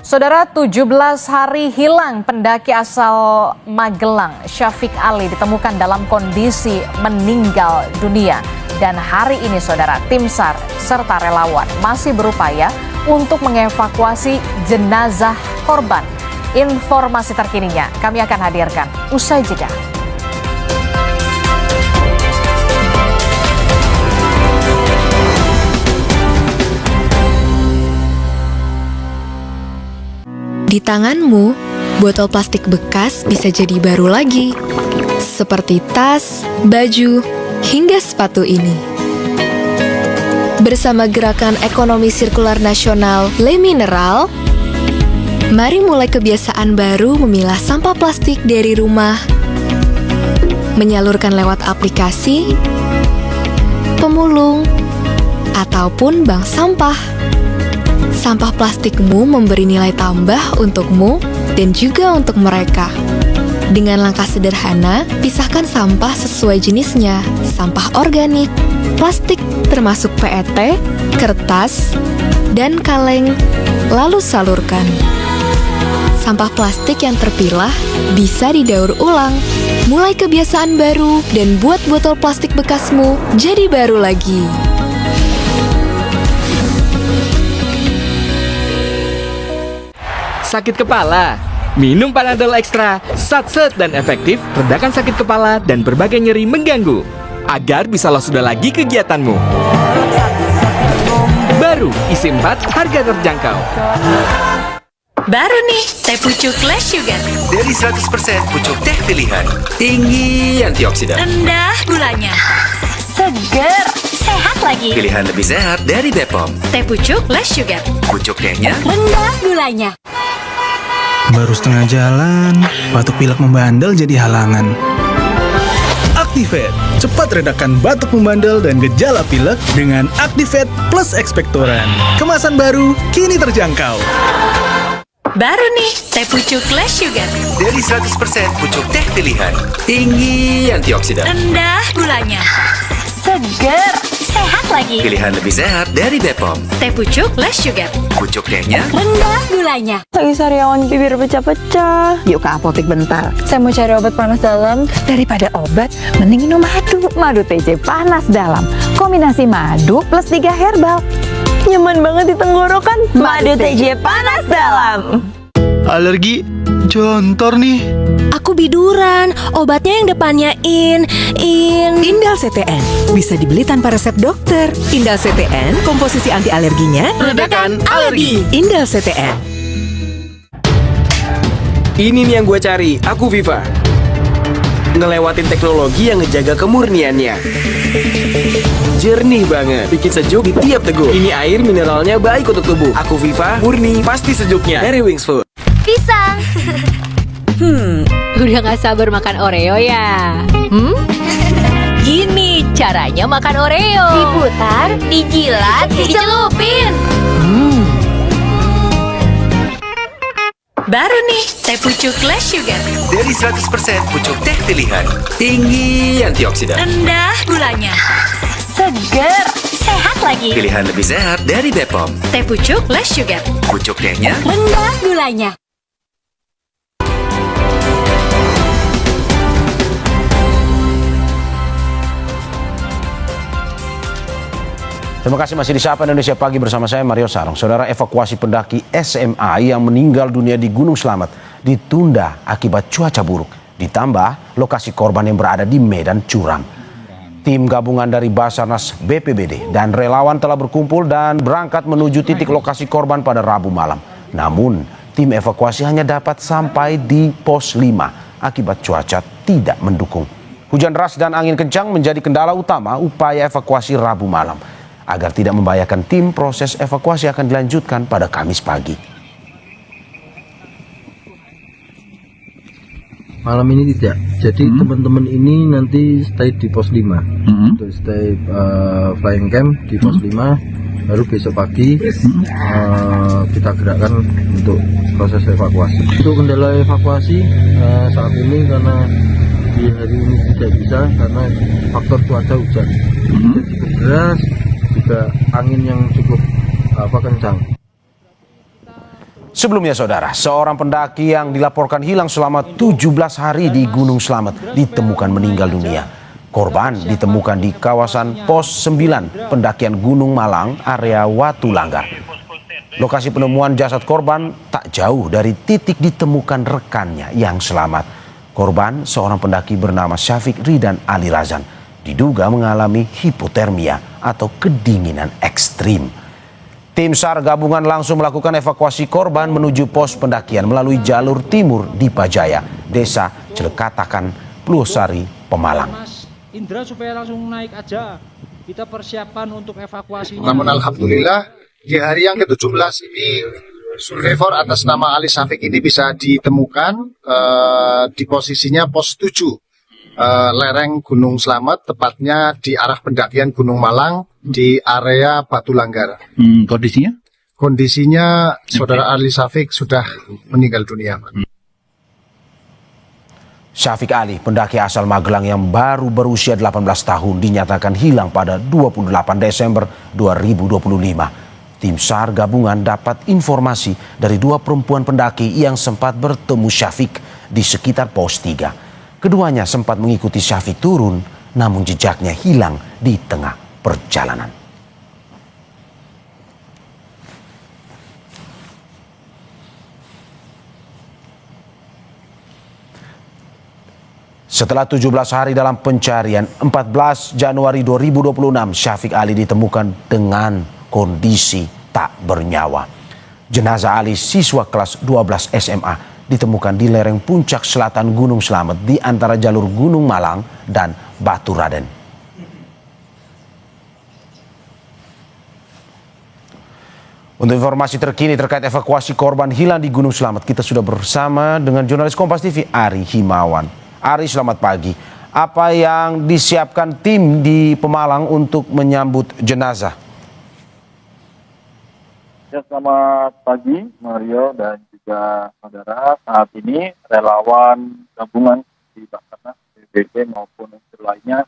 Saudara, 17 hari hilang pendaki asal Magelang, Syafiq Ali ditemukan dalam kondisi meninggal dunia. Dan hari ini saudara, tim SAR serta relawan masih berupaya untuk mengevakuasi jenazah korban. Informasi terkininya kami akan hadirkan usai jeda. Di tanganmu, botol plastik bekas bisa jadi baru lagi. Seperti tas, baju, hingga sepatu ini. Bersama Gerakan Ekonomi Sirkular Nasional Le Mineral, mari mulai kebiasaan baru memilah sampah plastik dari rumah, menyalurkan lewat aplikasi, pemulung, ataupun bank sampah. Sampah plastikmu memberi nilai tambah untukmu dan juga untuk mereka. Dengan langkah sederhana, pisahkan sampah sesuai jenisnya, sampah organik, plastik termasuk PET, kertas, dan kaleng, lalu salurkan. Sampah plastik yang terpilah bisa didaur ulang. Mulai kebiasaan baru dan buat botol plastik bekasmu jadi baru lagi. Sakit kepala? Minum Panadol Extra, satset dan efektif, redakan sakit kepala dan berbagai nyeri mengganggu. Agar bisa lo sudah lagi kegiatanmu. Baru, isi 4, harga terjangkau. Baru nih, teh pucuk Less Sugar. Dari 100% pucuk teh pilihan. Tinggi antioksidan. Rendah gulanya. Seger, sehat lagi. Pilihan lebih sehat dari Bepom. Teh pucuk Less Sugar. Pucuk tehnya Rendah gulanya. Baru setengah jalan, batuk pilek membandel jadi halangan. Activate, cepat redakan batuk membandel dan gejala pilek dengan Activate Plus Expectorant. Kemasan baru, kini terjangkau. Baru nih, teh pucuk Less Sugar. dari 100% pucuk teh pilihan. Tinggi antioksidan. Rendah gulanya. Seger, sehat lagi. Pilihan lebih sehat dari Bepom. Teh pucuk Less Sugar. Pucuk tehnya Rendah gulanya. Lagi sariawan bibir pecah-pecah. Yuk ke apotek bentar. Saya mau cari obat panas dalam. Daripada obat, mending minum madu. Madu TJ panas dalam. Kombinasi madu plus 3 herbal. Nyaman banget di tenggorokan. Madu TJ panas dalam. Alergi, jontor nih. Aku biduran, obatnya yang depannya Indal CTN bisa dibeli tanpa resep dokter. Indal CTN, komposisi anti alerginya Redakan alergi. Indal CTN. Ini nih yang gue cari, aku Viva. Ngelewatin teknologi yang ngejaga kemurniannya. Jernih banget, bikin sejuk di tiap teguk. Ini air mineralnya baik untuk tubuh. Aku Viva, murni, pasti sejuknya. Dari Wings Food. Pisang. Udah gak sabar makan Oreo ya? Gini caranya makan Oreo. Diputar, dijilat, dicelupin. Baru nih, teh pucuk Less Sugar. dari 100% pucuk teh pilihan. Tinggi antioksidan. Rendah gulanya. Seger, sehat lagi. Pilihan lebih sehat dari Bepom. Teh pucuk Less Sugar. Pucuk tehnya Rendah gulanya. Terima kasih masih di Sapa Indonesia Pagi bersama saya Mario Sarong. Saudara, evakuasi pendaki SMA yang meninggal dunia di Gunung Slamet ditunda akibat cuaca buruk. Ditambah lokasi korban yang berada di medan curam. Tim gabungan dari Basarnas BPBD dan relawan telah berkumpul dan berangkat menuju titik lokasi korban pada Rabu malam. Namun, tim evakuasi hanya dapat sampai di pos 5 akibat cuaca tidak mendukung. Hujan deras dan angin kencang menjadi kendala utama upaya evakuasi Rabu malam. Agar tidak membahayakan tim, proses evakuasi akan dilanjutkan pada Kamis pagi. Malam ini tidak. Jadi teman-teman ini nanti stay di pos 5. Untuk stay flying camp di pos 5. Baru besok pagi kita gerakkan untuk proses evakuasi. Untuk kendala evakuasi saat ini karena di hari ini tidak bisa karena faktor cuaca hujan. Jadi cukup deras, juga angin yang cukup kencang. Sebelumnya saudara, seorang pendaki yang dilaporkan hilang selama 17 hari di Gunung Slamet ditemukan meninggal dunia. Korban ditemukan di kawasan Pos 9 pendakian Gunung Malang, area Watu Langgar. Lokasi penemuan jasad korban tak jauh dari titik ditemukan rekannya yang selamat. Korban seorang pendaki bernama Syafiq Ridan Ali Razan diduga mengalami hipotermia atau kedinginan ekstrim. Tim SAR gabungan langsung melakukan evakuasi korban menuju pos pendakian melalui jalur timur di Pajaya, Desa Celekatakan, Pluosari, Pemalang. Indra supaya langsung naik aja. Kita persiapan untuk evakuasinya. Namun alhamdulillah di hari yang ke-17 ini survivor atas nama Ali Syafiq ini bisa ditemukan di posisinya pos 7 lereng Gunung Slamet, tepatnya di arah pendakian Gunung Malang di area Batu Langgar. Kondisinya? Kondisinya saudara Ali Syafiq sudah meninggal dunia. Syafiq Ali, pendaki asal Magelang yang baru berusia 18 tahun, dinyatakan hilang pada 28 Desember 2025. Tim SAR gabungan dapat informasi dari dua perempuan pendaki yang sempat bertemu Syafiq di sekitar pos 3. Keduanya sempat mengikuti Syafiq turun, namun jejaknya hilang di tengah perjalanan. Setelah 17 hari dalam pencarian, 14 Januari 2026, Syafiq Ali ditemukan dengan kondisi tak bernyawa. Jenazah Ali, siswa kelas 12 SMA, ditemukan di lereng puncak selatan Gunung Slamet di antara jalur Gunung Malang dan Batu Raden. Untuk informasi terkini terkait evakuasi korban hilang di Gunung Slamet, kita sudah bersama dengan jurnalis Kompas TV Ari Himawan. Ari, selamat pagi. Apa yang disiapkan tim di Pemalang untuk menyambut jenazah? Ya, selamat pagi Mario dan juga saudara. Saat ini relawan gabungan di Basarnas, BPBD maupun unsur lainnya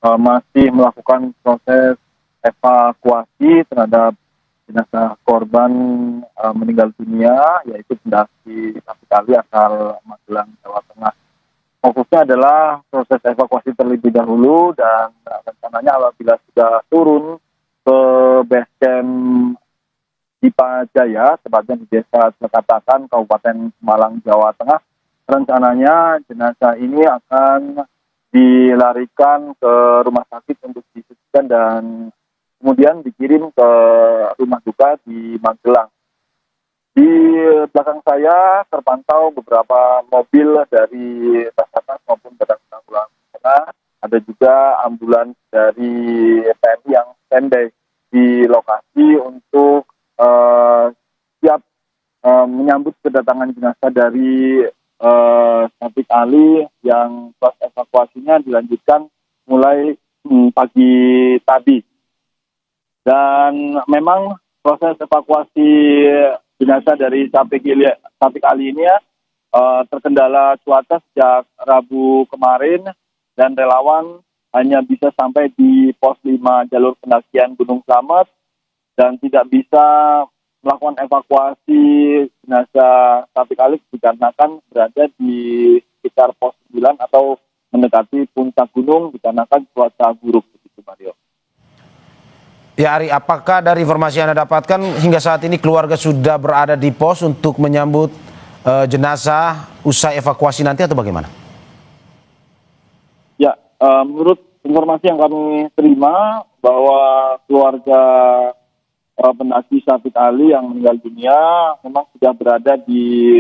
masih melakukan proses evakuasi terhadap jenazah korban meninggal dunia, yaitu pendaki Syafiq Ali asal Magelang, Jawa Tengah. Fokusnya adalah proses evakuasi terlebih dahulu dan rencananya apabila sudah turun ke base camp di Pajaya, tepatnya di Desa Celekatakan, Kabupaten Malang, Jawa Tengah, rencananya jenazah ini akan dilarikan ke rumah sakit untuk disucikan dan kemudian dikirim ke rumah duka di Magelang. Di belakang saya terpantau beberapa mobil dari Basarnas maupun Badan Penanggulangan Bencana. Ada juga ambulans dari TNI yang standby di lokasi untuk siap menyambut kedatangan jenazah dari Syafiq Ali yang proses evakuasinya dilanjutkan mulai pagi tadi. Dan memang proses evakuasi jenazah dari Syafiq Ali ini terkendala cuaca sejak Rabu kemarin dan relawan hanya bisa sampai di pos 5 jalur pendakian Gunung Slamet dan tidak bisa melakukan evakuasi jenazah Syafiq Ali dikarenakan berada di sekitar pos 9 atau mendekati puncak gunung dikarenakan cuaca buruk, begitu Mario. Ya Ari, apakah dari informasi yang Anda dapatkan hingga saat ini keluarga sudah berada di pos untuk menyambut jenazah usai evakuasi nanti atau bagaimana? Ya, menurut informasi yang kami terima bahwa keluarga pendaki Syafiq Ali yang meninggal dunia memang sudah berada di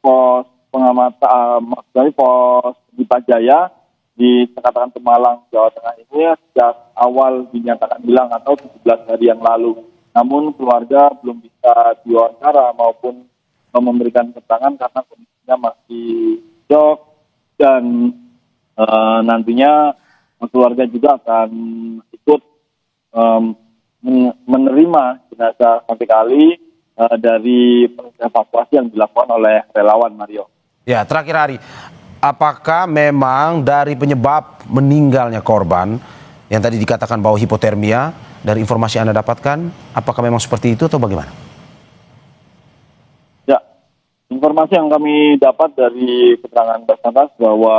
pos pengamatan, maksudnya pos di Pajaya di Celekatakan Pemalang, Jawa Tengah ini sejak awal dinyatakan hilang atau 17 hari yang lalu. Namun keluarga belum bisa diwawancara maupun memberikan keterangan karena kondisinya masih shock dan nantinya keluarga juga akan ikut menerima jenazah Syafiq Ali dari proses evakuasi yang dilakukan oleh relawan Mario. Ya, terakhir Ari, apakah memang dari penyebab meninggalnya korban yang tadi dikatakan bahwa hipotermia, dari informasi Anda dapatkan, apakah memang seperti itu atau bagaimana? informasi yang kami dapat dari keterangan Basarnas bahwa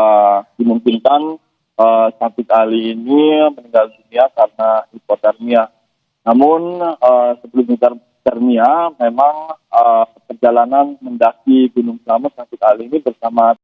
dimungkinkan Syafiq Ali ini meninggal dunia karena hipotermia. Namun sebelum hipotermia, memang perjalanan mendaki Gunung Slamet Syafiq Ali ini bersama